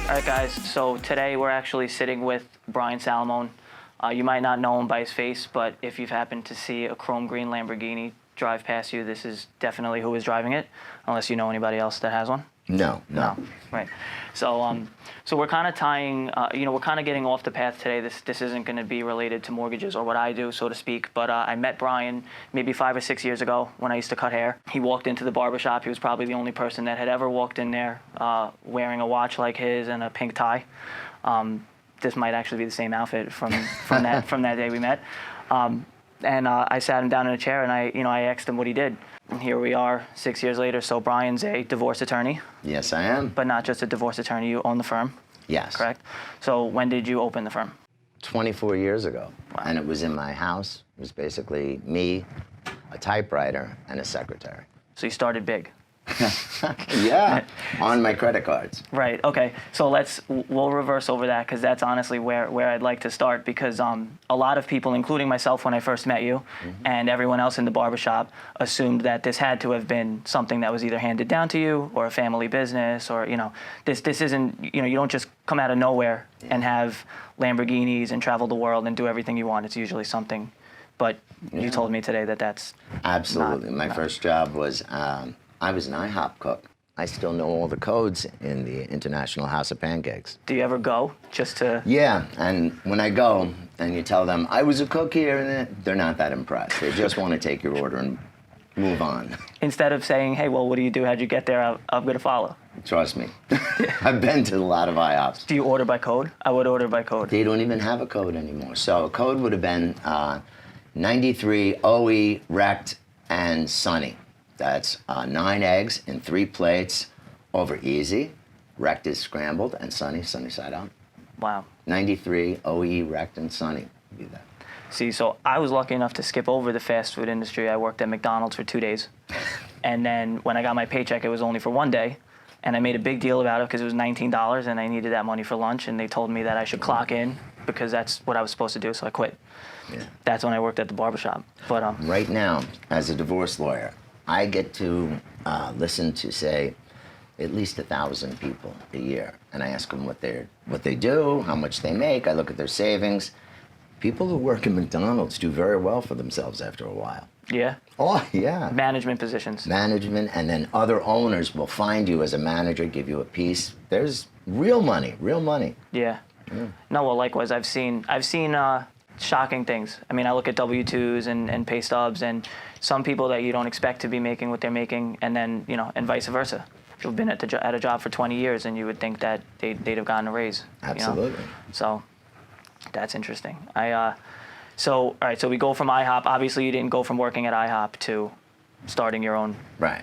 All right, guys, so today we're actually sitting with Bryan Salamone. You might not know him by his face, but if you've happened to see a chrome green Lamborghini drive past you, this is definitely who is driving it, unless you know anybody else that has one. No. Right. So, so we're kind of tying, we're kind of getting off the path today. This isn't going to be related to mortgages or what I do, so to speak. But I met Bryan maybe 5 or 6 years ago when I used to cut hair. He walked into the barbershop. He was probably the only person that had ever walked in there wearing a watch like his and a pink tie. This might actually be the same outfit from that day we met. And I sat him down in a chair and I asked him what he did. And here we are 6 years later. So Bryan's a divorce attorney. Yes, I am. But not just a divorce attorney. You own the firm. Yes. Correct? So when did you open the firm? 24 years ago. Wow. And it was in my house. It was basically me, a typewriter, and a secretary. So you started big. Yeah, on my credit cards. Right. Okay. So we'll reverse over that because that's honestly where I'd like to start because a lot of people, including myself when I first met you, and everyone else in the barbershop, assumed that this had to have been something that was either handed down to you or a family business or this isn't you don't just come out of nowhere and have Lamborghinis and travel the world and do everything you want. It's usually something. But you told me today that that's absolutely my first job was. I was an IHOP cook. I still know all the codes in the International House of Pancakes. Do you ever go just to... Yeah, and when I go and you tell them, I was a cook here, and they're not that impressed. They just want to take your order and move on. Instead of saying, hey, well, what do you do? How'd you get there? I'm going to follow. Trust me. I've been to a lot of IHOPs. Do you order by code? I would order by code. They don't even have a code anymore. So a code would have been 93 OE, wrecked, and sunny. That's 9 eggs in 3 plates over easy. Wrecked is scrambled and sunny side out. Wow. 93 OE, wrecked, and sunny. Be that. See, so I was lucky enough to skip over the fast food industry. I worked at McDonald's for 2 days. And then when I got my paycheck, it was only for 1 day. And I made a big deal about it because it was $19 and I needed that money for lunch. And they told me that I should clock in because that's what I was supposed to do. So I quit. Yeah. That's when I worked at the barbershop. But right now, as a divorce lawyer, I get to listen to, say, at least 1,000 people a year. And I ask them what they do, how much they make. I look at their savings. People who work in McDonald's do very well for themselves after a while. Yeah? Oh, yeah. Management positions. Management, and then other owners will find you as a manager, give you a piece. There's real money. Yeah. No, well, likewise, I've seen shocking things. I mean, I look at W-2s and pay stubs and some people that you don't expect to be making what they're making and then, and vice versa. You've been at a job for 20 years and you would think that they'd have gotten a raise. Absolutely. So that's interesting. So we go from IHOP. Obviously, you didn't go from working at IHOP to starting your own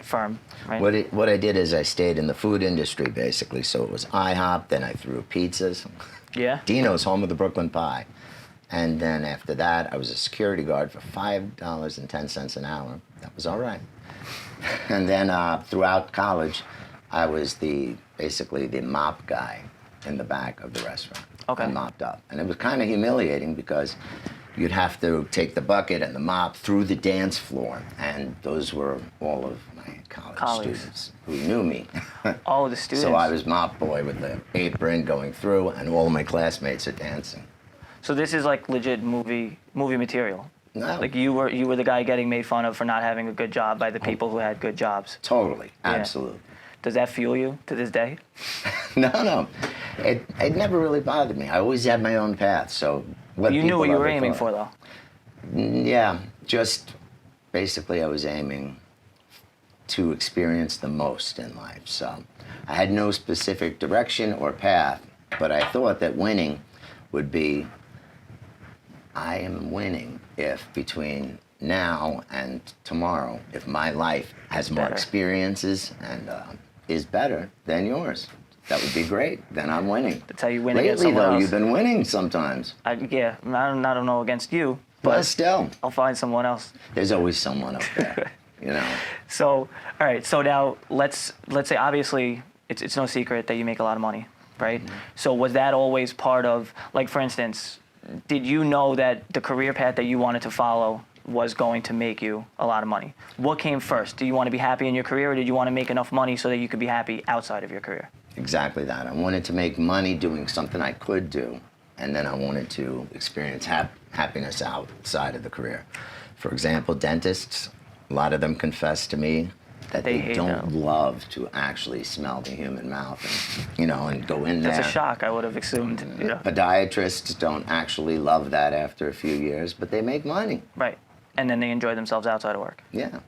firm, right? What I did is I stayed in the food industry, basically. So it was IHOP, then I threw pizzas. Yeah? Dino's, home of the Brooklyn Pie. And then after that, I was a security guard for $5.10 an hour. That was all right. And then throughout college, I was basically the mop guy in the back of the restaurant. Okay. I mopped up. And it was kind of humiliating because you'd have to take the bucket and the mop through the dance floor. And those were all of my college students who knew me. All of the students? So I was mop boy with the apron going through, and all of my classmates are dancing. So this is like legit movie material. No. Like you were the guy getting made fun of for not having a good job by the people who had good jobs. Totally, Yeah. absolutely. Does that fuel you to this day? No. It never really bothered me. I always had my own path. So you knew what you were aiming for, though. Yeah, just basically I was aiming to experience the most in life. So I had no specific direction or path, but I thought that winning would be. I am winning if between now and tomorrow, if my life has more experiences and is better than yours, that would be great. Then I'm winning. That's how you win against Lately, someone though, else. you've been winning sometimes. I don't know against you, but still, I'll find someone else. There's always someone up there, So, all right. So now let's say obviously it's no secret that you make a lot of money, right? Mm-hmm. So was that always part of, like, for instance, did you know that the career path that you wanted to follow was going to make you a lot of money? What came first? Do you want to be happy in your career, or did you want to make enough money so that you could be happy outside of your career? Exactly that. I wanted to make money doing something I could do, and then I wanted to experience happiness outside of the career. For example, dentists, a lot of them confess to me that they don't love to actually smell the human mouth and go in there. That's a shock, I would have assumed. Podiatrists don't actually love that after a few years, but they make money. Right. And then they enjoy themselves outside of work. Yeah.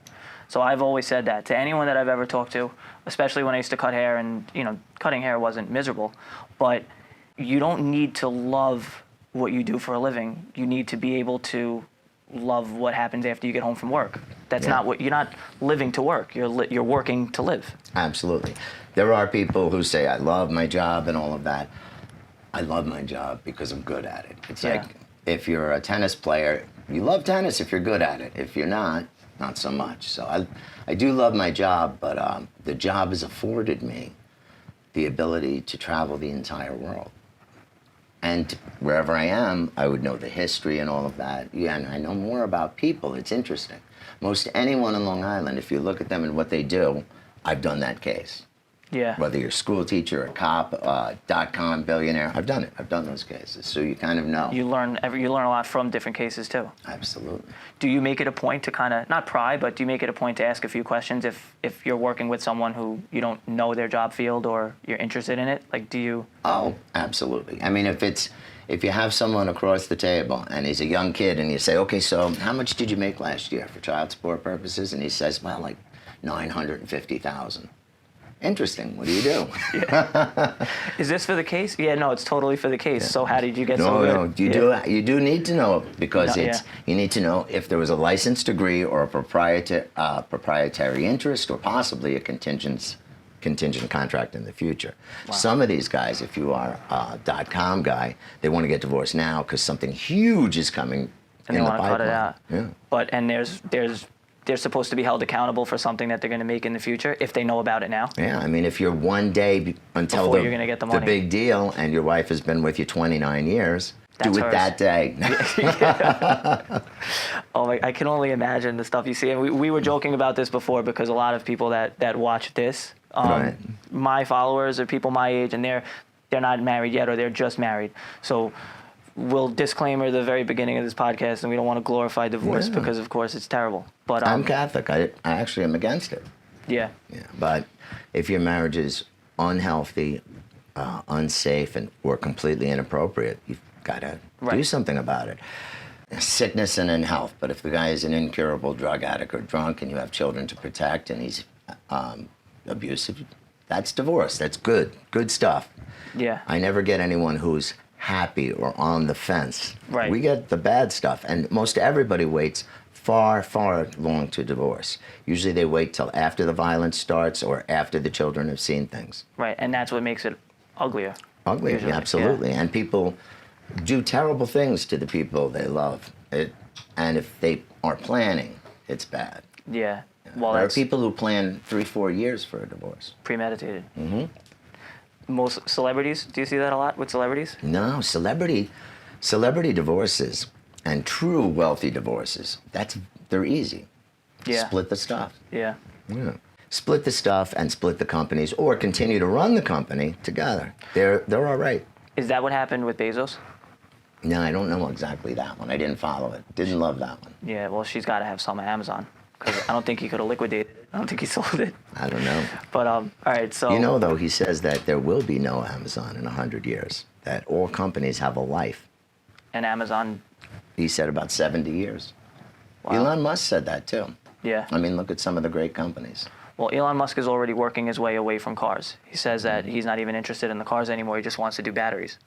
So I've always said that to anyone that I've ever talked to, especially when I used to cut hair, and cutting hair wasn't miserable, but you don't need to love what you do for a living. You need to be able to love what happens after you get home from work. That's not what you're not living to work. You're working to live. Absolutely. There are people who say, I love my job and all of that. I love my job because I'm good at it. It's like if you're a tennis player, you love tennis if you're good at it. If you're not so much. So I do love my job, but the job has afforded me the ability to travel the entire world. And wherever I am, I would know the history and all of that. Yeah, and I know more about people. It's interesting. Most anyone on Long Island, if you look at them and what they do, I've done that case. Yeah. Whether you're a school teacher, a cop, .com billionaire, I've done it. I've done those cases, so you kind of know. You learn a lot from different cases too. Absolutely. Do you make it a point to kind of not pry, but do you make it a point to ask a few questions if you're working with someone who you don't know their job field or you're interested in it? Like, do you? Oh, absolutely. I mean, if you have someone across the table and he's a young kid and you say, okay, so how much did you make last year for child support purposes? And he says, well, like $950,000. Interesting. What do you do? Is this for the case? Yeah, no, it's totally for the case. Yeah. So how did you get so good? No, you do need to know because you need to know if there was a licensed degree or a proprietary interest or possibly a contingent contract in the future. Wow. Some of these guys, if you are a .com guy, they want to get divorced now because something huge is coming and in the pipeline. Cut it out. Yeah. They're supposed to be held accountable for something that they're going to make in the future if they know about it now. Yeah, I mean, if you're one day until you're going to get the money. Big deal and your wife has been with you 29 years, do it hers. That day. Oh, I can only imagine the stuff you see. And we were joking about this before because a lot of people that watch this, right. My followers are people my age and they're not married yet or they're just married. So we'll disclaimer the very beginning of this podcast, and we don't want to glorify divorce because, of course, it's terrible. But I'm Catholic. I actually am against it. Yeah. But if your marriage is unhealthy, unsafe, or completely inappropriate, you've got to do something about it. Sickness and in health. But if the guy is an incurable drug addict or drunk, and you have children to protect, and he's abusive, that's divorce. That's good stuff. Yeah. I never get anyone who's happy or on the fence. Right. We get the bad stuff, and most everybody waits far long to divorce. Usually they wait till after the violence starts or after the children have seen things. Right, and that's what makes it uglier. Uglier, absolutely. Yeah. And people do terrible things to the people they love. And if they are planning, it's bad. Yeah. Well, there are people who plan 3-4 years for a divorce. Premeditated. Mm-hmm. Most celebrities, do you see that a lot with celebrities? No, celebrity divorces and true wealthy divorces, they're easy. Yeah. Split the stuff. Yeah. Split the stuff and split the companies or continue to run the company together. They're all right. Is that what happened with Bezos? No, I don't know exactly that one. I didn't follow it. Didn't love that one. Yeah, well, she's got to have some at Amazon. Because I don't think he could have liquidated it. I don't think he sold it. I don't know. But, all right, so... You know, though, he says that there will be no Amazon in 100 years. That all companies have a life. And Amazon... He said about 70 years. Wow. Elon Musk said that, too. Yeah. I mean, look at some of the great companies. Well, Elon Musk is already working his way away from cars. He says that he's not even interested in the cars anymore. He just wants to do batteries.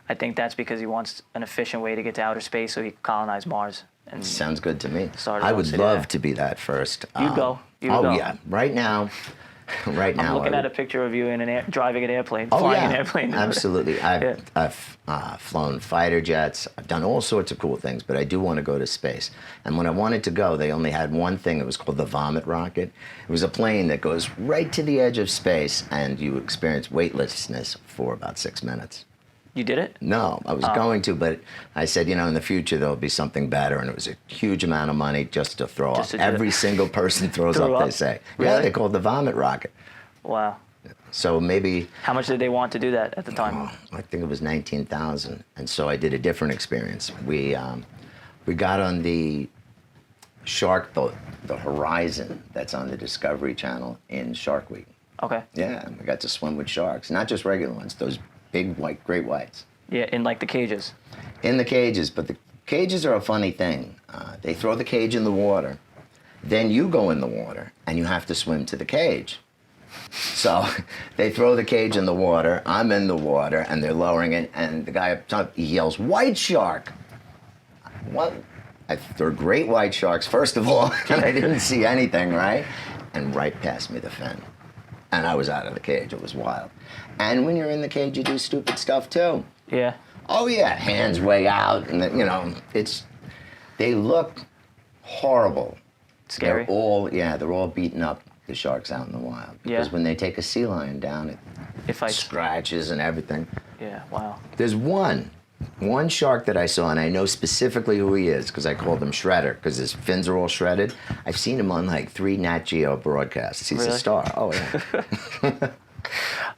I think that's because he wants an efficient way to get to outer space so he can colonize Mars. And sounds good to me. I would love to be that first. You'd go. Yeah. Right now. I'm looking at a picture of you in driving an airplane, flying an airplane. Absolutely. I've flown fighter jets. I've done all sorts of cool things, but I do want to go to space. And when I wanted to go, they only had one thing. It was called the vomit rocket. It was a plane that goes right to the edge of space, and you experience weightlessness for about 6 minutes. You did it? No, I was going to, but I said, in the future there'll be something better, and it was a huge amount of money just to throw up. Every single person throws up, they say. Really? Yeah, they call it the vomit rocket. Wow. So maybe How much did they want to do that at the time? I think it was 19,000, and so I did a different experience. We got on the shark boat, the Horizon, that's on the Discovery Channel in Shark Week. Okay. Yeah, we got to swim with sharks, not just regular ones, those big white great whites. Yeah, in like the cages. In the cages, but the cages are a funny thing. They throw the cage in the water, then you go in the water, and you have to swim to the cage. So they throw the cage in the water, I'm in the water, and they're lowering it, and the guy up top, he yells, "White shark!" What? They're great white sharks, first of all, and I didn't see anything, right? And right past me, the fin. And I was out of the cage. It was wild. And when you're in the cage, you do stupid stuff, too. Yeah. Oh, yeah, hands way out, and, they look horrible. Scary. They're all beaten up, the sharks out in the wild. Because when they take a sea lion down, It fights. scratches and everything. Yeah, wow. There's one shark that I saw, and I know specifically who he is because I called him Shredder because his fins are all shredded. I've seen him on like 3 Nat Geo broadcasts. He's Really? a star. Oh, yeah.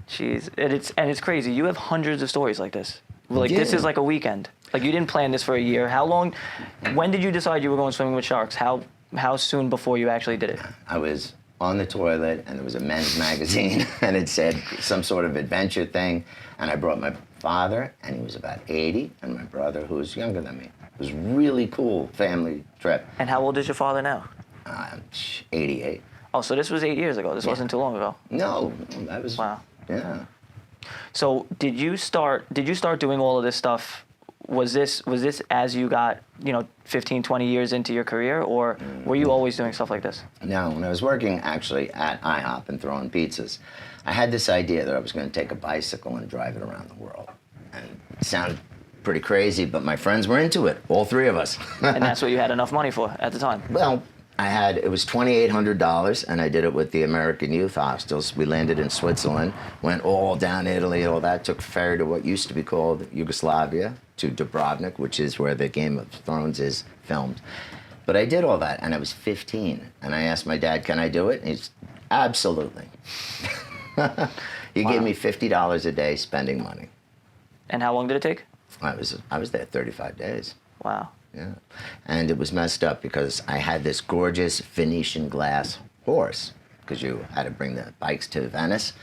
Jeez, and it's crazy. You have hundreds of stories like this. Like this Yeah. is like a weekend. Like you didn't plan this for a year. How long? When did you decide you were going swimming with sharks? How soon before you actually did it? I was on the toilet, and there was a men's magazine, and it said some sort of adventure thing, and I brought my father, and he was about 80, and my brother, who was younger than me. It was really cool family trip. And how old is your father now? 88. Oh, so this was 8 years ago. This wasn't too long ago. No, that was... Wow. Yeah. So did you start doing all of this stuff? Was this as you got 15, 20 years into your career, or were you always doing stuff like this? No, when I was working actually at IHOP and throwing pizzas, I had this idea that I was going to take a bicycle and drive it around the world. And it sounded pretty crazy, but my friends were into it, all 3 of us. And that's what you had enough money for at the time. Well, it was $2,800, and I did it with the American Youth Hostels. We landed in Switzerland, went all down Italy, all that, took ferry to what used to be called Yugoslavia, to Dubrovnik, which is where the Game of Thrones is filmed. But I did all that, and I was 15, and I asked my dad, "Can I do it?" And he's, "Absolutely." He gave me $50 a day spending money. And how long did it take? I was there 35 days. Wow. Yeah. And it was messed up because I had this gorgeous Venetian glass horse, because you had to bring the bikes to Venice,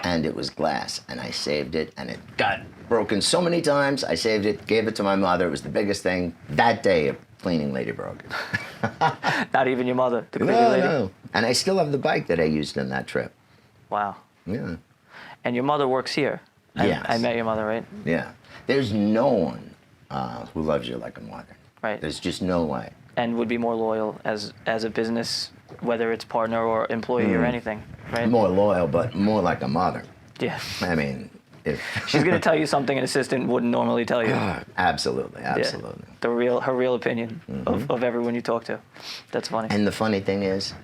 and it was glass, and I saved it, and it got broken so many times. I saved it, gave it to my mother. It was the biggest thing. That day, a cleaning lady broke it. Not even your mother, the cleaning lady? No. And I still have the bike that I used in that trip. Wow. Yeah. And your mother works here. Yes. I met your mother, right? Yeah. There's no one who loves you like a mother. Right. There's just no way. And would be more loyal as a business, whether it's partner or employee or anything, right? More loyal, but more like a mother. Yeah. I mean, if... She's gonna tell you something an assistant wouldn't normally tell you. Absolutely, absolutely. Yeah. Her real opinion of everyone you talk to. That's funny. And the funny thing is,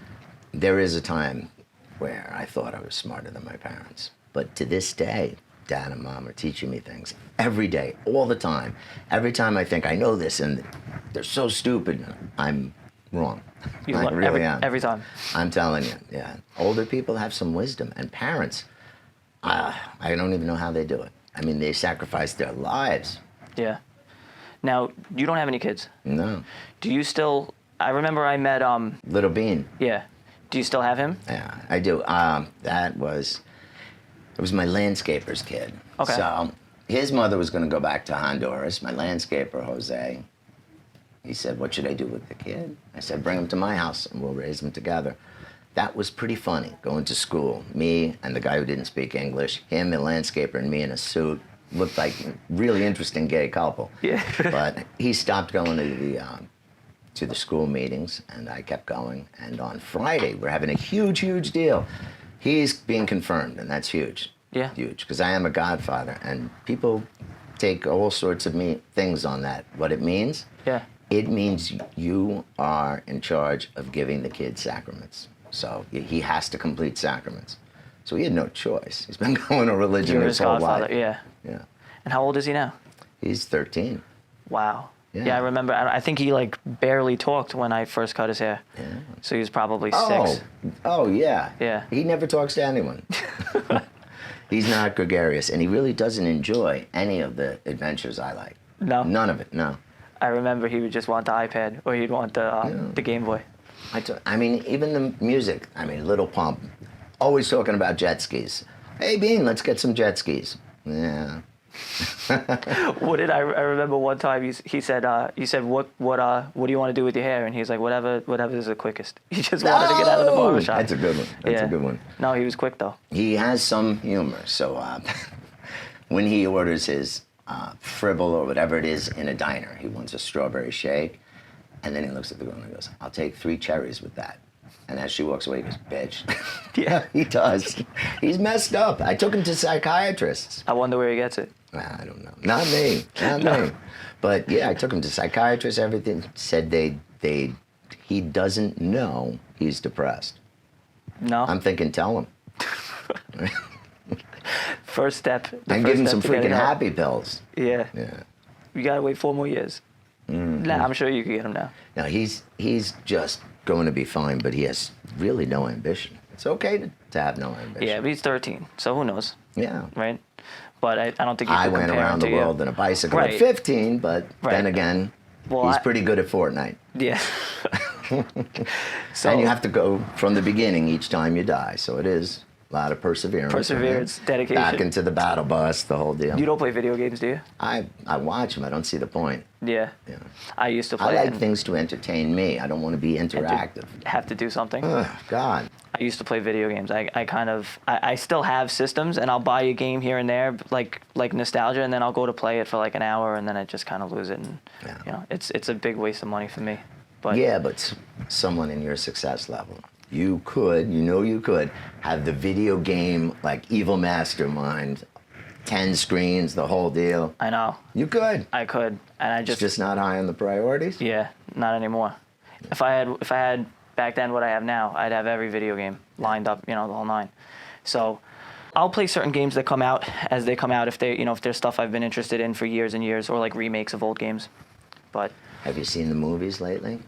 there is a time where I thought I was smarter than my parents. But to this day, Dad and Mom are teaching me things every day, all the time. Every time I think I know this and they're so stupid, I'm wrong. You I learn really am. every time. I'm telling you, yeah. Older people have some wisdom, and parents, I don't even know how they do it. I mean, they sacrifice their lives. Yeah. Now, you don't have any kids. No. Do you still? I remember I met. Little Bean. Yeah. Do you still have him? Yeah, I do. It was my landscaper's kid. Okay. So his mother was going to go back to Honduras. My landscaper, Jose, he said, "What should I do with the kid?" I said, "Bring him to my house and we'll raise him together." That was pretty funny, going to school. Me and the guy who didn't speak English, him, the landscaper, and me in a suit. Looked like a really interesting gay couple. Yeah. But he stopped going to the school meetings, and I kept going. And on Friday, we're having a huge, huge deal. He's being confirmed, and that's huge. Yeah. Huge, because I am a godfather, and people take all sorts of things on that. What it means? Yeah. It means you are in charge of giving the kid sacraments. So he has to complete sacraments. So he had no choice. He's been going to religion You're his his whole godfather. life. Yeah. Yeah. And how old is he now? He's 13. Wow. Yeah, I remember. I think he like barely talked when I first cut his hair. Yeah. So he was probably Oh, 6. yeah. Yeah. He never talks to anyone. He's not gregarious, and he really doesn't enjoy any of the adventures I like. No? None of it, no. I remember he would just want the iPad, or he'd want the Game Boy. I mean, even the music, Little Pump, always talking about jet skis. Hey, Bean, let's get some jet skis. Yeah. What did I remember one time he said what do you want to do with your hair, and he's like whatever is the quickest. He just wanted to get out of the barbershop. That's a good one. That's a good one. No, he was quick though. He has some humor. So when he orders his fribble or whatever it is in a diner, he wants a strawberry shake, and then he looks at the girl and he goes, "I'll take 3 cherries with that." And as she walks away, he goes, "Bitch." Yeah, he does. He's messed up. I took him to psychiatrists. I wonder where he gets it. I don't know. Not me. Not me. But yeah, I took him to psychiatrists. Everything said he doesn't know he's depressed. No. I'm thinking, tell him. First step. And give him some freaking happy pills. Yeah. Yeah. You gotta wait 4 more years. Nah, I'm sure you can get him now. No, he's just going to be fine, but he has really no ambition. It's okay to have no ambition. Yeah, but he's 13, so who knows? Yeah. Right. But I don't think you I could went compare around him the to world you. in a bicycle Right. at 15, but then again, Well, he's pretty good at Fortnite. Yeah. So And you have to go from the beginning each time you die, so it is a lot of perseverance. Perseverance, dedication. Back into the battle bus, the whole deal. You don't play video games, do you? I watch them. I don't see the point. Yeah. Yeah. I used to I play. like and things to entertain me. I don't want to be interactive. have to do something. Ugh, God. I used to play video games. I still have systems, and I'll buy a game here and there, like nostalgia, and then I'll go to play it for like an hour, and then I just kind of lose it. And Yeah. it's a big waste of money for me. But Yeah, but someone in your success level, you could have the video game like evil mastermind, 10 screens, the whole deal. I know You could. I could, and I It's just not high on the priorities. yeah, not anymore. If I had back then what I have now, I'd have every video game lined up, the whole 9. So I'll play certain games that come out as they come out if there's stuff I've been interested in for years and years, or like remakes of old games. But Have you seen the movies lately?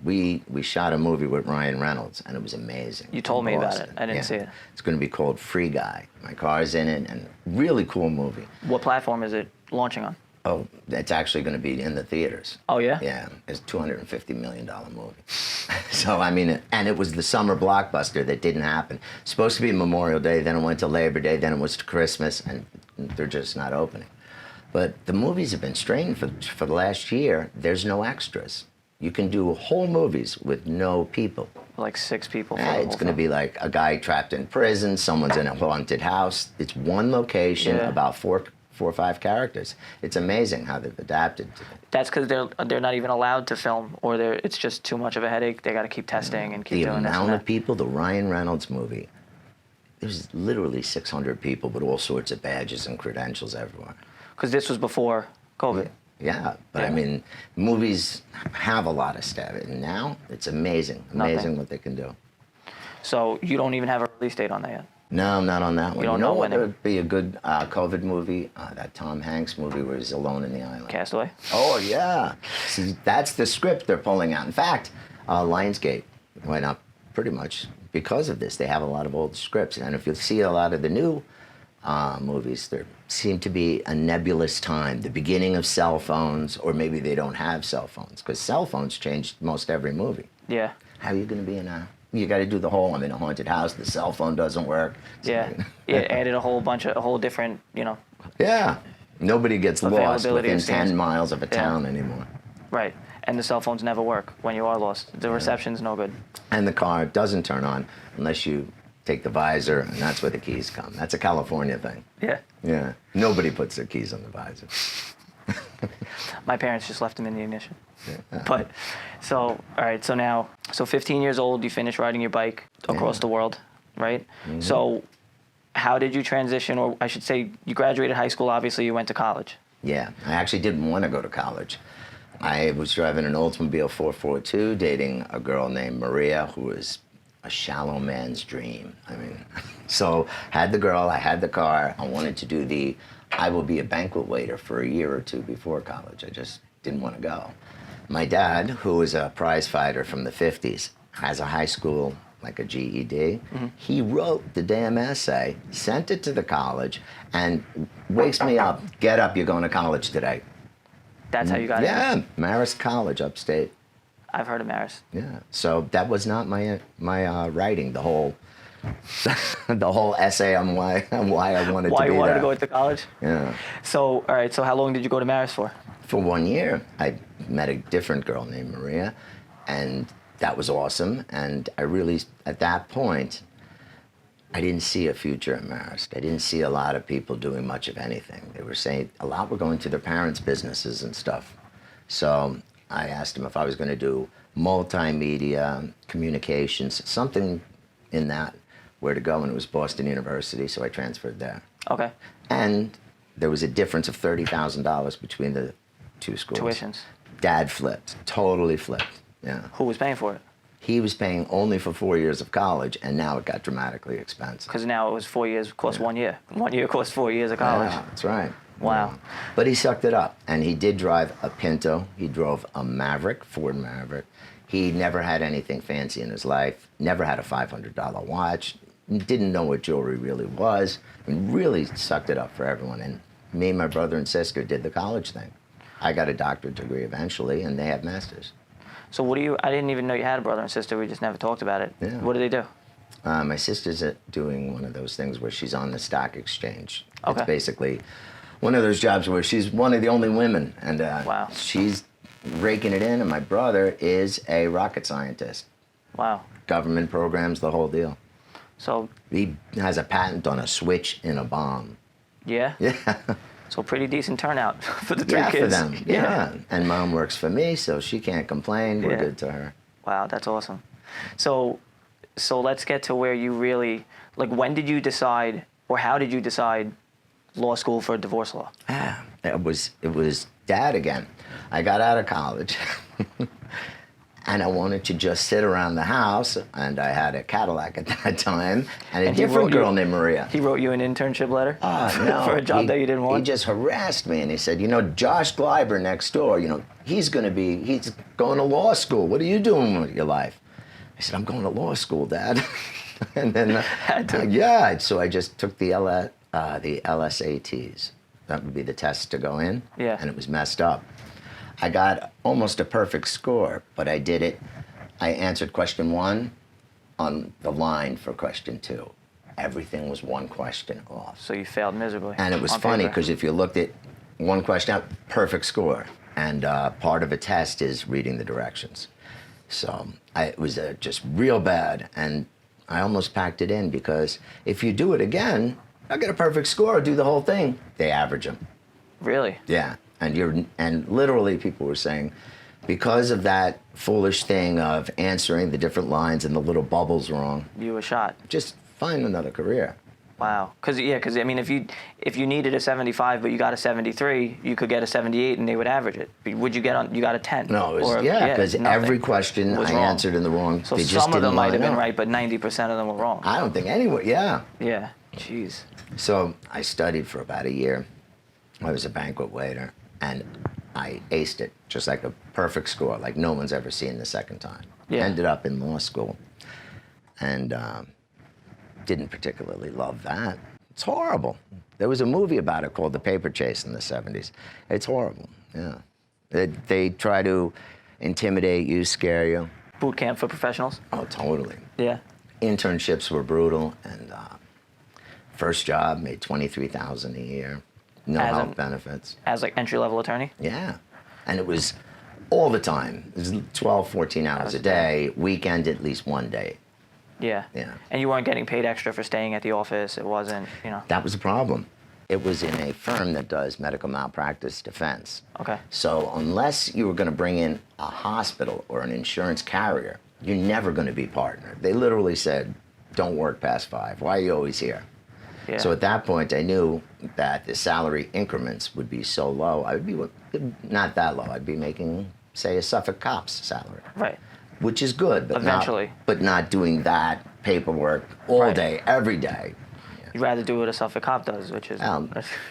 We shot a movie with Ryan Reynolds, and it was amazing. You told me about Boston. it. I didn't see it. It's going to be called Free Guy. My car's in it, and really cool movie. what platform is it launching on? Oh, it's actually going to be in the theaters. Oh yeah. Yeah, it's a $250 million movie. So, and it was the summer blockbuster that didn't happen. Supposed to be Memorial Day, then it went to Labor Day, then it was to Christmas, and they're just not opening. But the movies have been strained for the last year. There's no extras. You can do whole movies with no people. Like 6 people. For the It's whole going to thing. be like a guy trapped in prison, someone's in a haunted house. It's one location, Yeah. about four or 5 characters. It's amazing how they've adapted to it. That's because they're not even allowed to film, or it's just too much of a headache. They got to keep testing and keep The doing this and amount of that. people, the Ryan Reynolds movie, there's literally 600 people with all sorts of badges and credentials everywhere. Because this was before COVID. Yeah, but Yeah. movies have a lot of staff, and now it's amazing Nothing. what they can do. So you don't even have a release date on that yet. No, I'm not on that one. don't know what when it- would be a good COVID movie? That Tom Hanks movie where he's alone in the island. Castaway. Oh, yeah. See, that's the script they're pulling out. In fact, Lionsgate went up pretty much because of this. They have a lot of old scripts. And if you see a lot of the new movies, there seem to be a nebulous time, the beginning of cell phones, or maybe they don't have cell phones, because cell phones changed most every movie. Yeah. How are you going to be in you got to do the whole, I'm in a haunted house, the cell phone doesn't work. Yeah. It added a whole different, Yeah. Nobody gets lost Availability within of scenes. 10 miles of a town anymore. Right. And the cell phones never work when you are lost. The reception's no good. And the car doesn't turn on unless you take the visor, and that's where the keys come. That's a California thing. Yeah. Yeah. Nobody puts their keys on the visor. My parents just left them in the ignition. But, all right, so 15 years old, you finished riding your bike across the world, right? Mm-hmm. So how did you transition, or I should say, you graduated high school, obviously you went to college. Yeah. I actually didn't want to go to college. I was driving an Oldsmobile 442, dating a girl named Maria, who was a shallow man's dream. So had the girl, I had the car, I wanted to do the I will be a banquet waiter for a year or two before college. I just didn't want to go. My dad, who was a prize fighter from the 50s, has a high school, like a GED. He wrote the damn essay, sent it to the college, and wakes me up. Get up, you're going to college today. That's how you got in? Yeah, Marist College, upstate. I've heard of Marist. Yeah, so that was not my writing. The whole the whole essay on why I wanted to be there. Why you wanted to go to college? Yeah. So, all right, so how long did you go to Marist for? For 1 year. I met a different girl named Maria, and that was awesome. And I really, at that point, I didn't see a future at Marist. I didn't see a lot of people doing much of anything. They were saying a lot were going to their parents' businesses and stuff. So I asked them if I was going to do multimedia, communications, something in that, where to go, and it was Boston University, so I transferred there. Okay. And there was a difference of $30,000 between the two schools. Tuitions. Dad flipped, totally flipped, yeah. Who was paying for it? He was paying only for 4 years of college, and now it got dramatically expensive. Because now it was 4 years, cost 1 year. 1 year cost 4 years of college. Yeah, that's right. Wow. Yeah. But he sucked it up, and he did drive a Pinto. He drove a Maverick, Ford Maverick. He never had anything fancy in his life, never had a $500 watch, didn't know what jewelry really was, and really sucked it up for everyone. And me, my brother, and sister did the college thing. I got a doctorate degree eventually, and they have masters. So what do you, I didn't even know you had a brother and sister. We just never talked about it. Yeah. What do they do? My sister's doing one of those things where she's on the stock exchange. Okay. It's basically one of those jobs where she's one of the only women, and Wow. she's raking it in, and my brother is a rocket scientist. Wow. Government programs, the whole deal. So, He has a patent on a switch in a bomb. yeah? Yeah. So pretty decent turnout for the three Yeah, kids. for them. Yeah. And mom works for me, so she can't complain. We're Yeah. good to her. Wow, that's awesome. So let's get to where you really, like, when did you decide, or how did you decide law school for divorce law? It was Dad again. I got out of college, and I wanted to just sit around the house, and I had a Cadillac at that time, and a And he different wrote girl you- named Maria. He wrote you an internship letter No, for a job that you didn't want? He just harassed me, and he said, Josh Gleiber next door, he's going to law school. What are you doing with your life? I said, I'm going to law school, Dad. And then, yeah, so I just took the LSATs. That would be the test to go in. Yeah. And it was messed up. I got almost a perfect score, but I did it. I answered question 1 on the line for question 2. Everything was one question off. So you failed miserably. And it was on funny paper. because if you looked at one question out, perfect score. And part of a test is reading the directions. So it was just real bad. And I almost packed it in because if you do it again, I'll get a perfect score, do the whole thing. They average them. Really? Yeah. And literally people were saying, because of that foolish thing of answering the different lines and the little bubbles wrong, You were shot. just find another career. Wow. Because I mean, if you needed a 75 but you got a 73, you could get a 78 and they would average it. Would you you got a 10? No, it was, Or, because nothing every question was I wrong. answered in the wrong. So they just some of didn't them might have line been up. right, but 90% of them were wrong. I don't think anyone, yeah. Yeah. Jeez. So I studied for about a year. I was a banquet waiter, and I aced it, just like a perfect score, like no one's ever seen the second time. Yeah. Ended up in law school, and didn't particularly love that. It's horrible. There was a movie about it called The Paper Chase in the 70s. It's horrible, yeah. They try to intimidate you, scare you. Boot camp for professionals? Oh, totally. Yeah. Internships were brutal, and first job made $23,000 a year. No As health an- benefits. As like entry-level attorney? Yeah. And it was all the time. It was 12, 14 hours a day, weekend at least one day. Yeah. Yeah. And you weren't getting paid extra for staying at the office. It wasn't, That was a problem. It was in a firm that does medical malpractice defense. Okay. So unless you were going to bring in a hospital or an insurance carrier, you're never going to be partnered. They literally said, don't work past 5. Why are you always here? Yeah. So at that point, I knew that the salary increments would be so low. I would be not that low. I'd be making, say, a Suffolk cop's salary, Right. which is good, but Eventually. not doing that paperwork all Right. day, every day. Yeah. You'd rather do what a Suffolk cop does, which is...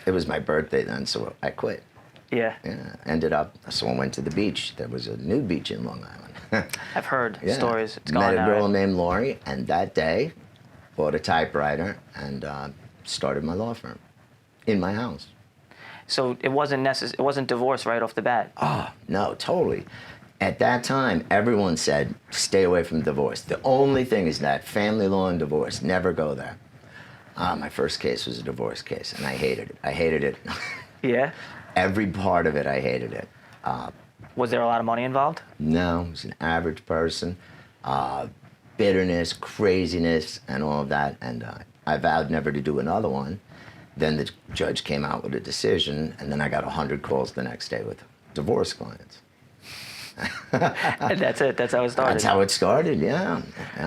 It was my birthday then, so I quit. Yeah. Yeah, ended up, so I went to the beach. There was a nude beach in Long Island. I've heard Yeah. stories. It's Met gone a now, girl right? named Lori, and that day, bought a typewriter and started my law firm in my house. So it wasn't divorce right off the bat. Oh, no, totally. At that time, everyone said, stay away from divorce. The only thing is that family law and divorce, never go there. My first case was a divorce case, and I hated it. I hated it. Yeah? Every part of it, I hated it. Was there a lot of money involved? No, I was an average person. Bitterness, craziness, and all of that. And I vowed never to do another one. Then the judge came out with a decision, and then I got 100 calls the next day with divorce clients. And that's it. That's how it started. That's how it started, yeah.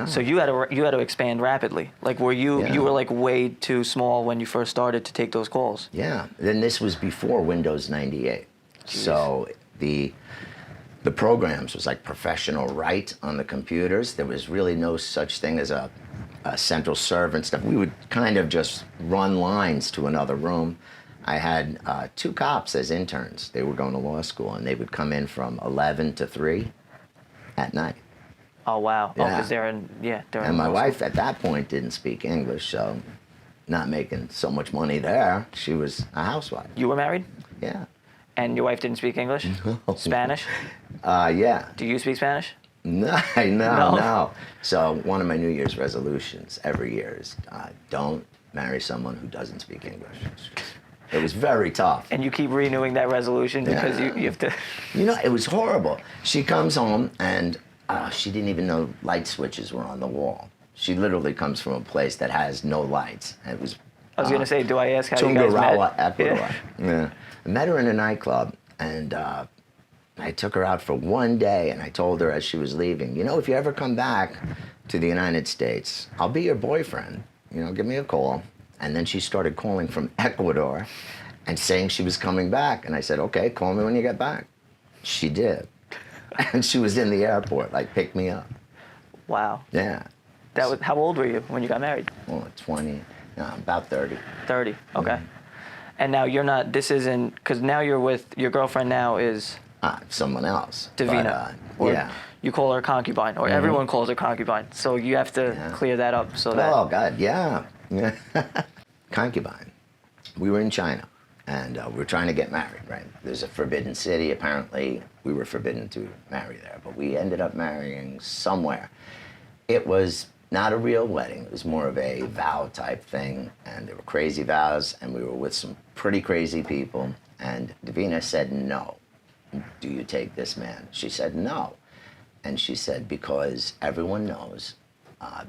So you had to expand rapidly. Like, were you Yeah. you were like way too small when you first started to take those calls? Yeah, then this was before Windows 98. Jeez. So the programs was like professional write on the computers. There was really no such thing as a central server and stuff. We would kind of just run lines to another room. I had 2 cops as interns. They were going to law school, and they would come in from 11 to 3 at night. Oh wow! Oh, Yeah. because they're in they're And in my law school. wife at that point didn't speak English, so not making so much money there. She was a housewife. You were married, Yeah. and your wife didn't speak English. No. Spanish? Yeah. Do you speak Spanish? No. No. So one of my New Year's resolutions every year is don't marry someone who doesn't speak English. It was very tough. And you keep renewing that resolution because Yeah. you have to. You know, it was horrible. She comes home and she didn't even know light switches were on the wall. She literally comes from a place that has no lights. It was. I was gonna say, do I ask how you guys Tungurahua, met? Ecuador. Yeah. I met her in a nightclub, and I took her out for one day, and I told her as she was leaving, you know, if you ever come back to the United States, I'll be your boyfriend. You know, give me a call. And then she started calling from Ecuador and saying she was coming back. And I said, okay, call me when you get back. She did. And she was in the airport, like, pick me up. Wow. Yeah. That was. How old were you when you got married? Well, 20, no, about 30. 30. Okay. And now you're not. This isn't because now you're with your girlfriend. Now is Someone else. Davina. But, Or yeah. You call her concubine, or everyone calls her concubine. So you have to clear that up so that. Oh, God, yeah. Concubine. We were in China, and we were trying to get married, right? There's a forbidden city. Apparently, we were forbidden to marry there, but we ended up marrying somewhere. It was not a real wedding. It was more of a vow type thing, and there were crazy vows, and we were with some pretty crazy people, and Davina said, no. Do you take this man? She said, no. And she said, because everyone knows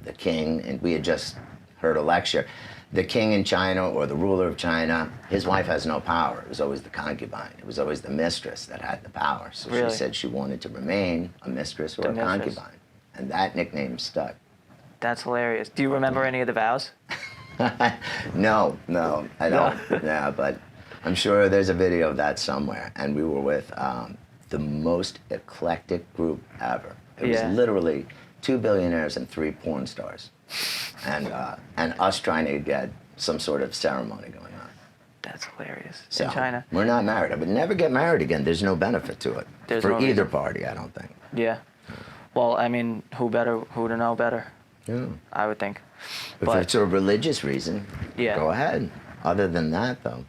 the king, and we had just heard a lecture, the king in China or the ruler of China, his wife has no power. It was always the concubine. It was always the mistress that had the power. So Really? she said she wanted to remain a mistress or a concubine. And that nickname stuck. That's hilarious. Do you remember any of the vows? No, I don't. Yeah, but I'm sure there's a video of that somewhere. And we were with the most eclectic group ever. It was literally 2 billionaires and 3 porn stars. And us trying to get some sort of ceremony going on. That's hilarious. So, In China. we're not married. I would never get married again. There's no benefit to it. There's for no either reason. party, I don't think. Yeah. Well, I mean, who to know better? Yeah. I would think. If But it's a religious reason, Yeah. go ahead. Other than that, though.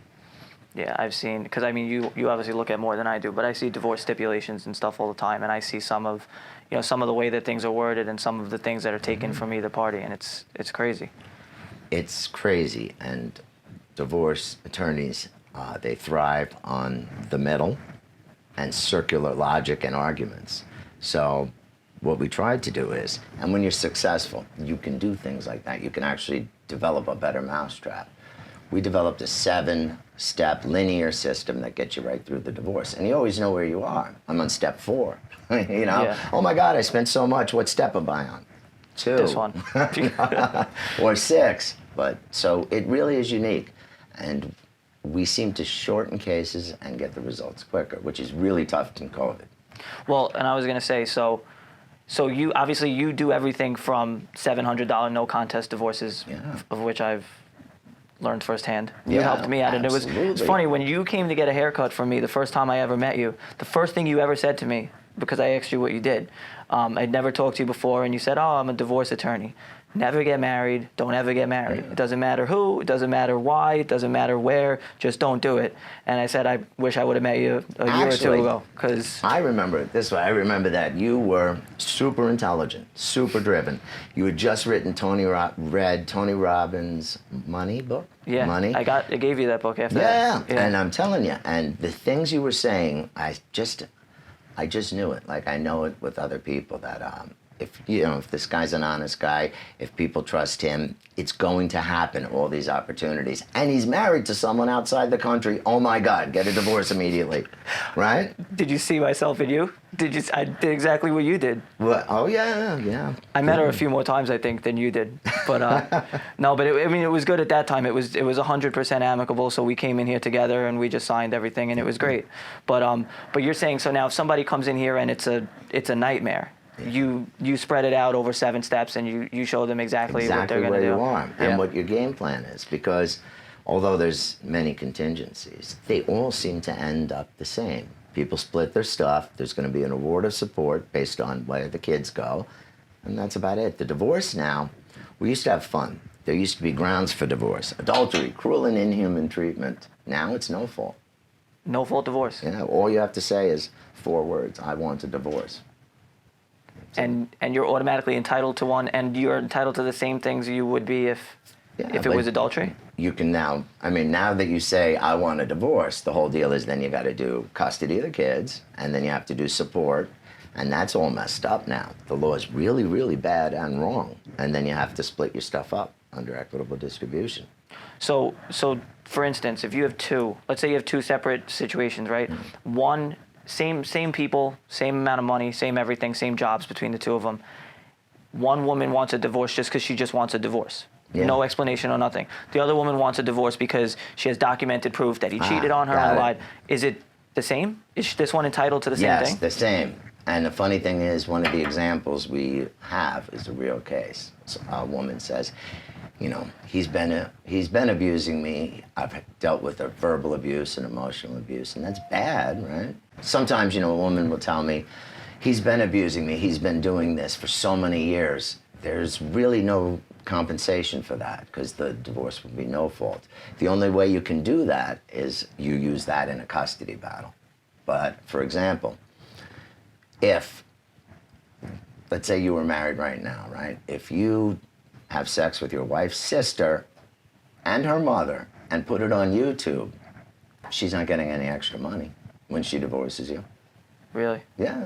yeah, I've seen, because I mean, you obviously look at more than I do, but I see divorce stipulations and stuff all the time, and I see some of the way that things are worded and some of the things that are taken from either party, and it's crazy. It's crazy, and divorce attorneys, they thrive on the middle and circular logic and arguments. So what we tried to do is, and when you're successful, you can do things like that. You can actually develop a better mousetrap. We developed a 7-step linear system that gets you right through the divorce. And you always know where you are. I'm on step 4. You know, Yeah. oh my God, I spent so much. What step am I on? 2. This one. Or 6. But so it really is unique. And we seem to shorten cases and get the results quicker, which is really tough in COVID. Well, and I was gonna say, so you obviously you do everything from $700 no contest divorces, Yeah. of which I've learned firsthand. You Yeah, helped me out, and it was absolutely. funny when you came to get a haircut from me the first time I ever met you. The first thing you ever said to me, because I asked you what you did, I'd never talked to you before, and you said, "Oh, I'm a divorce attorney. Never get married. Don't ever get married. It doesn't matter who. It doesn't matter why. It doesn't matter where. Just don't do it." And I said, I wish I would have met you a year or two Actually, ago, because I remember it this way. I remember that you were super intelligent, super driven. You had just written read Tony Robbins' Money book. yeah, Money. I gave you that book after Yeah, that. and I'm telling you, and the things you were saying, I just knew it. Like I know it with other people that if this guy's an honest guy, if people trust him, it's going to happen. All these opportunities, and he's married to someone outside the country. Oh my God, get a divorce immediately, right? Did you see myself in you? I did exactly what you did. Well, oh yeah. I met her a few more times, I think, than you did. But no, but it was good at that time. It was 100% amicable. So we came in here together and we just signed everything, and it was great. But you're saying, so now if somebody comes in here and it's a nightmare, you spread it out over 7 steps and you show them exactly what they're going to do. Exactly where you are Yeah. and what your game plan is, because although there's many contingencies, they all seem to end up the same. People split their stuff. There's going to be an award of support based on where the kids go, and that's about it. The divorce now, we used to have fun. There used to be grounds for divorce: adultery, cruel and inhuman treatment. Now it's no fault. No fault divorce. Yeah, all you have to say is 4 words: I want a divorce. And you're automatically entitled to one, and you're entitled to the same things you would be if it was adultery? You can now that you say, I want a divorce, the whole deal is then you got to do custody of the kids, and then you have to do support, and that's all messed up now. The law is really, really bad and wrong, and then you have to split your stuff up under equitable distribution. So for instance, if you have let's say you have 2 separate situations, right? One, same people, same amount of money, same everything, same jobs between the 2 of them. One woman wants a divorce just because she just wants a divorce. Yeah. No explanation or nothing. The other woman wants a divorce because she has documented proof that he cheated on her and lied. Is it the same? Is this one entitled to the same thing? Yes, the same. And the funny thing is, one of the examples we have is a real case. So a woman says, he's been abusing me. I've dealt with verbal abuse and emotional abuse, and that's bad, right? Sometimes, a woman will tell me, he's been abusing me. He's been doing this for so many years. There's really no compensation for that because the divorce would be no fault. The only way you can do that is you use that in a custody battle. But, for example, if, let's say you were married right now, right? If you have sex with your wife's sister and her mother and put it on YouTube, she's not getting any extra money when she divorces you. Really? Yeah.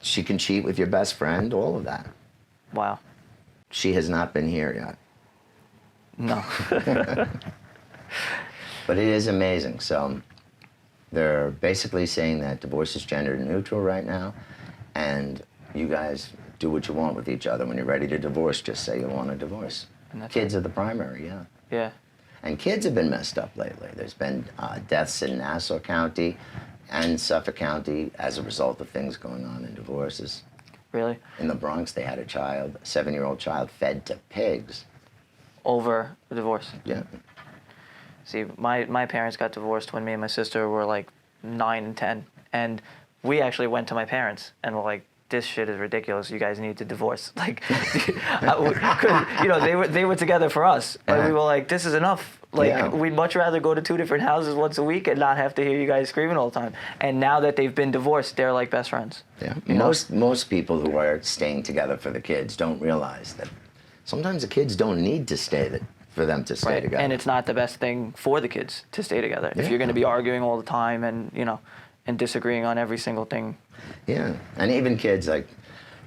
She can cheat with your best friend, all of that. Wow. She has not been here yet. No. But it is amazing. So they're basically saying that divorce is gender neutral right now, and you guys do what you want with each other. When you're ready to divorce, just say you want a divorce. Kids are the primary, yeah. Yeah. And kids have been messed up lately. There's been deaths in Nassau County and Suffolk County as a result of things going on in divorces. Really? In the Bronx, they had a 7-year-old child fed to pigs. Over the divorce? Yeah. See, my parents got divorced when me and my sister were like 9 and 10. And we actually went to my parents and were like, this shit is ridiculous. You guys need to divorce. Like, they were together for us. And we were like, this is enough. Like, we'd much rather go to 2 different houses once a week and not have to hear you guys screaming all the time. And now that they've been divorced, they're like best friends. Yeah. Most people who are staying together for the kids don't realize that sometimes the kids don't need to stay for them to stay together. And it's not the best thing for the kids to stay together. If you're going to be arguing all the time and, and disagreeing on every single thing. Yeah, and even kids, like,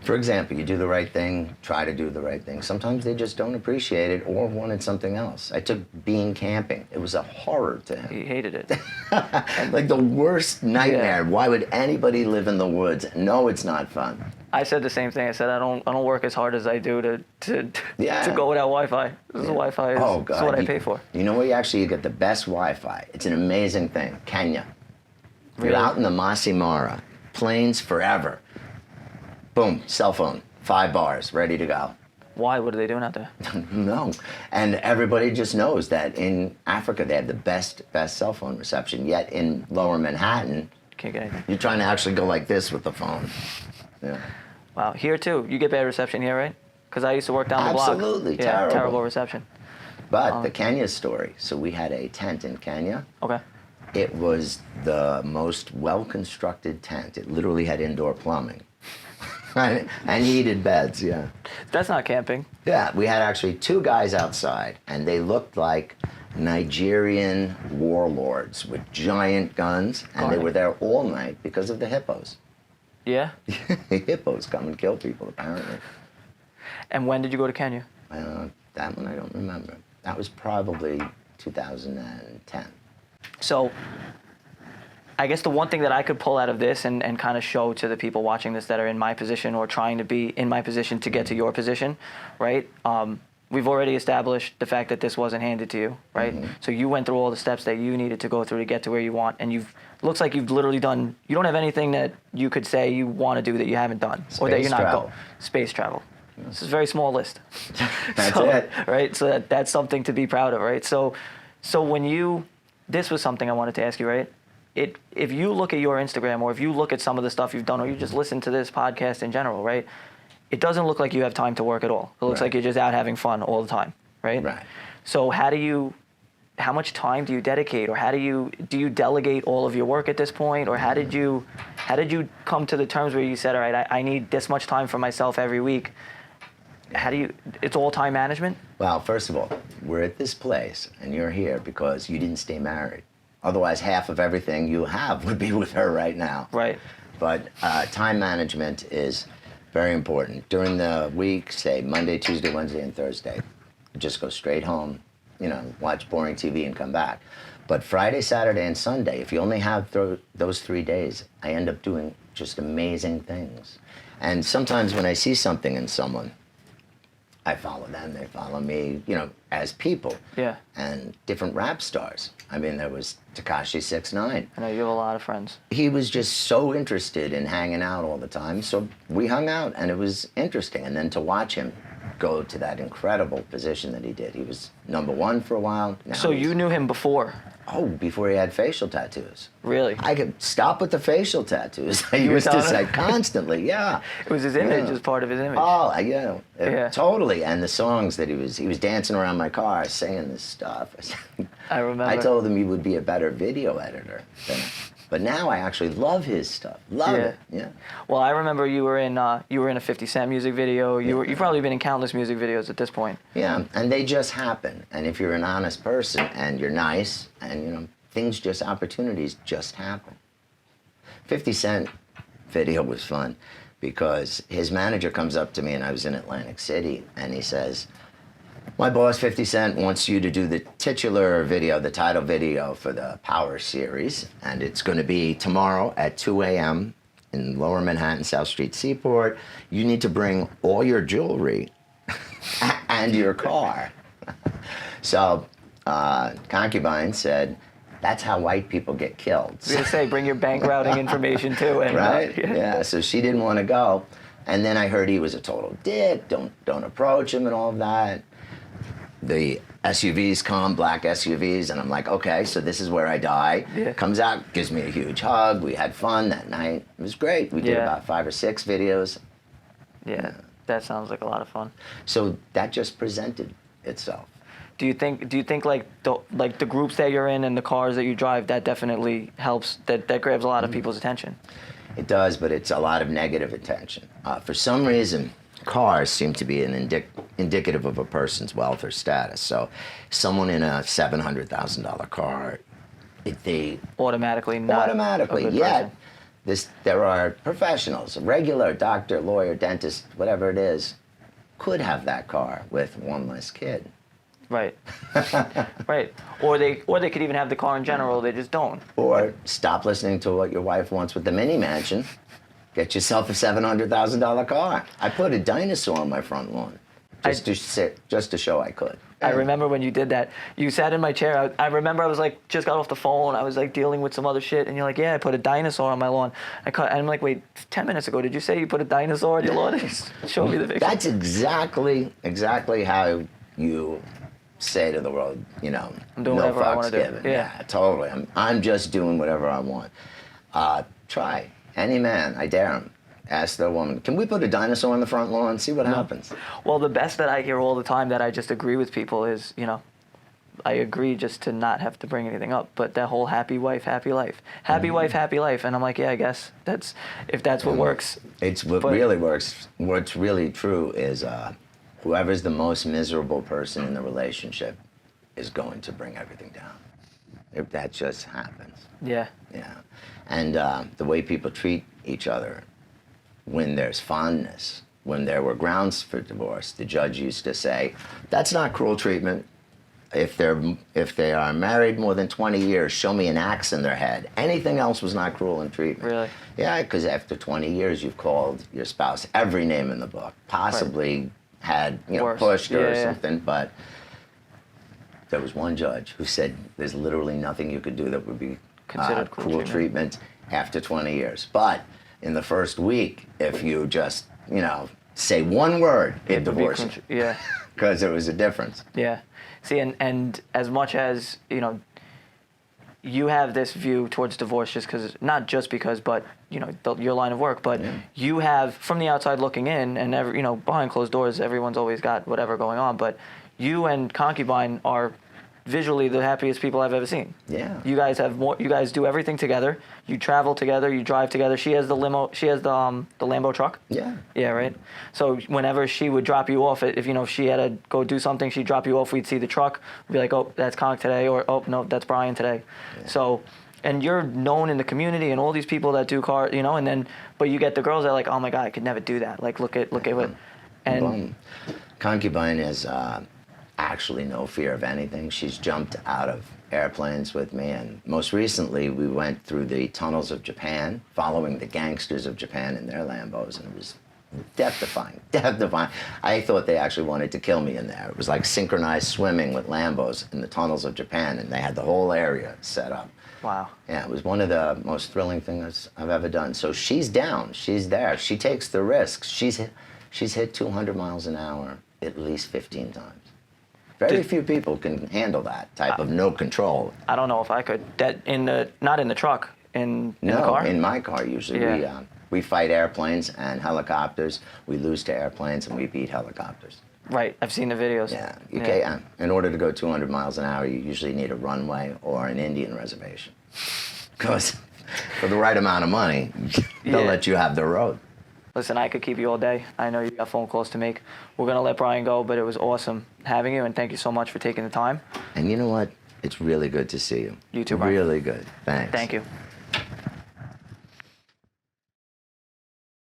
for example, you do the right thing, try to do the right thing. Sometimes they just don't appreciate it or wanted something else. I took Bean camping. It was a horror to him. He hated it. Like the worst nightmare. Yeah. Why would anybody live in the woods? No, it's not fun. I said the same thing. I said I don't work as hard as I do to go without Wi-Fi. Wi-Fi is what I pay for. You know where you get the best Wi-Fi? It's an amazing thing. Kenya. Really? You're out in the Masai Mara. Plains forever. Boom, cell phone, 5 bars, ready to go. Why? What are they doing out there? No. And everybody just knows that in Africa they have the best cell phone reception, yet in lower Manhattan, Can't get anything. you're trying to actually go like this with the phone. Yeah. Wow. Here too, you get bad reception here, right? Because I used to work down the block. Absolutely, Yeah, terrible. terrible reception. But the Kenya story, so we had a tent in Kenya. Okay. It was the most well-constructed tent. It literally had indoor plumbing. And heated beds, yeah. That's not camping. Yeah, we had actually 2 guys outside, and they looked like Nigerian warlords with giant guns, and they were there all night because of the hippos. Yeah. Hippos come and kill people, apparently. And when did you go to Kenya? That one I don't remember. That was probably 2010. So, I guess the one thing that I could pull out of this and kind of show to the people watching this that are in my position or trying to be in my position to get to your position, right? We've already established the fact that this wasn't handed to you, right? Mm-hmm. So you went through all the steps that you needed to go through to get to where you want, and looks like you've literally done. You don't have anything that you could say you want to do that you haven't done, or that you're not going. Space travel. This is a very small list. That's it. Right? So that's something to be proud of, right? So when this was something I wanted to ask you, right? If you look at your Instagram, or if you look at some of the stuff you've done, or you just listen to this podcast in general, right? It doesn't look like you have time to work at all. It looks like you're just out having fun all the time, right? Right. So how much time do you dedicate, or do you delegate all of your work at this point, or how did you come to the terms where you said, all right, I need this much time for myself every week? It's all time management? Well, first of all, we're at this place, and you're here because you didn't stay married. Otherwise, half of everything you have would be with her right now. Right. But time management is very important. During the week, say Monday, Tuesday, Wednesday, and Thursday, just go straight home, watch boring TV and come back. But Friday, Saturday, and Sunday, if you only have those 3 days, I end up doing just amazing things. And sometimes when I see something in someone, I follow them, they follow me, as people. Yeah. And different rap stars. I mean, there was Tekashi 6ix9ine. I know you have a lot of friends. He was just so interested in hanging out all the time, so we hung out, and it was interesting. And then to watch him go to that incredible position that he did. He was #1 for a while. Now so you knew him before? Oh, before he had facial tattoos. Really? I could stop with the facial tattoos. I used to say constantly, yeah. It was his image, as part of his image. Oh, yeah. Totally. And the songs that he was dancing around my car singing this stuff. I remember. I told him he would be a better video editor but now I actually love his stuff. Love it. Yeah. Well, I remember you were in a 50 Cent music video. You've probably been in countless music videos at this point. Yeah, and they just happen. And if you're an honest person and you're nice and opportunities just happen. 50 Cent video was fun because his manager comes up to me, and I was in Atlantic City, and he says, my boss, 50 Cent, wants you to do the titular video, the title video for the Power series, and it's going to be tomorrow at 2 a.m. in Lower Manhattan, South Street Seaport. You need to bring all your jewelry and your car. So Concubine said, that's how white people get killed. I was going to say, bring your bank routing information too. And, right? Yeah, so she didn't want to go. And then I heard he was a total dick, don't approach him and all of that. The SUVs come, black SUVs, and I'm like, okay, so this is where I die. Yeah. Comes out, gives me a huge hug. We had fun that night. It was great. We did about 5 or 6 videos. Yeah, that sounds like a lot of fun. So that just presented itself. Do you think like the groups that you're in and the cars that you drive, that definitely helps, that grabs a lot of people's attention? It does, but it's a lot of negative attention. For some reason, cars seem to be an indicative of a person's wealth or status. So someone in a $700,000 car, they automatically not automatically, a good yet person. There are professionals, a regular doctor, lawyer, dentist, whatever it is, could have that car with one less kid. Right. Right. Or they could even have the car in general, they just don't. Or stop listening to what your wife wants with the mini mansion. Get yourself a $700,000 car. I put a dinosaur on my front lawn just to show I could. I remember when you did that. You sat in my chair. I remember I was like, just got off the phone. I was like dealing with some other shit. And you're like, yeah, I put a dinosaur on my lawn. And I'm like, wait, 10 minutes ago, did you say you put a dinosaur on your lawn? Show me the picture. That's exactly how you say to the world, you know, I'm doing no whatever I fucks want to do. given. Yeah. Totally. I'm just doing whatever I want. Try. Any man, I dare him. Ask the woman, can we put a dinosaur on the front lawn? See what happens. Well, the best that I hear all the time that I just agree with people is, you know, I agree just to not have to bring anything up. But that whole happy wife, happy life. Happy wife, happy life. And I'm like, yeah, I guess if that's what works. It's what really works. What's really true is whoever's the most miserable person in the relationship is going to bring everything down. If that just happens. Yeah. Yeah. And the way people treat each other, when there's fondness, when there were grounds for divorce, the judge used to say, that's not cruel treatment. If they are married more than 20 years, show me an axe in their head. Anything else was not cruel in treatment. Really? Yeah, because after 20 years, you've called your spouse every name in the book, possibly had pushed her or something, but there was one judge who said there's literally nothing you could do that would be considered cruel treatment after 20 years. But in the first week, if you just, say one word, it divorces. Yeah. Because there was a difference. Yeah. See, and as much as, you have this view towards divorce not just because, but, your line of work, but you have, from the outside looking in, and, behind closed doors, everyone's always got whatever going on, but you and Concubine are visually the happiest people I've ever seen. Yeah. You guys do everything together. You travel together, you drive together. She has the limo, she has the Lambo truck. Yeah. Yeah, right? So whenever she would drop you off, if she had to go do something, she'd drop you off, we'd see the truck, we'd be like, oh, that's Conk today, or oh, no, that's Bryan today. Yeah. So, and you're known in the community and all these people that do cars, and then, but you get the girls that are like, oh my God, I could never do that. Like, look at what, and Concubine has actually no fear of anything. She's jumped out of airplanes with me, and most recently we went through the tunnels of Japan, following the gangsters of Japan in their Lambos, and it was death-defying. I thought they actually wanted to kill me in there. It was like synchronized swimming with Lambos in the tunnels of Japan, and they had the whole area set up. Wow. Yeah, it was one of the most thrilling things I've ever done. So she's down, she's there, she takes the risks. She's hit 200 miles an hour at least 15 times. Very few people can handle that type of no control. I don't know if I could. Not in the truck, in the car? No, in my car usually. Yeah. We fight airplanes and helicopters. We lose to airplanes and we beat helicopters. Right, I've seen the videos. Yeah, you can't. In order to go 200 miles an hour, you usually need a runway or an Indian reservation. Because for the right amount of money, they'll let you have the road. Listen, I could keep you all day. I know you got phone calls to make. We're going to let Bryan go, but it was awesome having you, and thank you so much for taking the time. And you know what? It's really good to see you. You too, Bryan. Really good. Thanks. Thank you.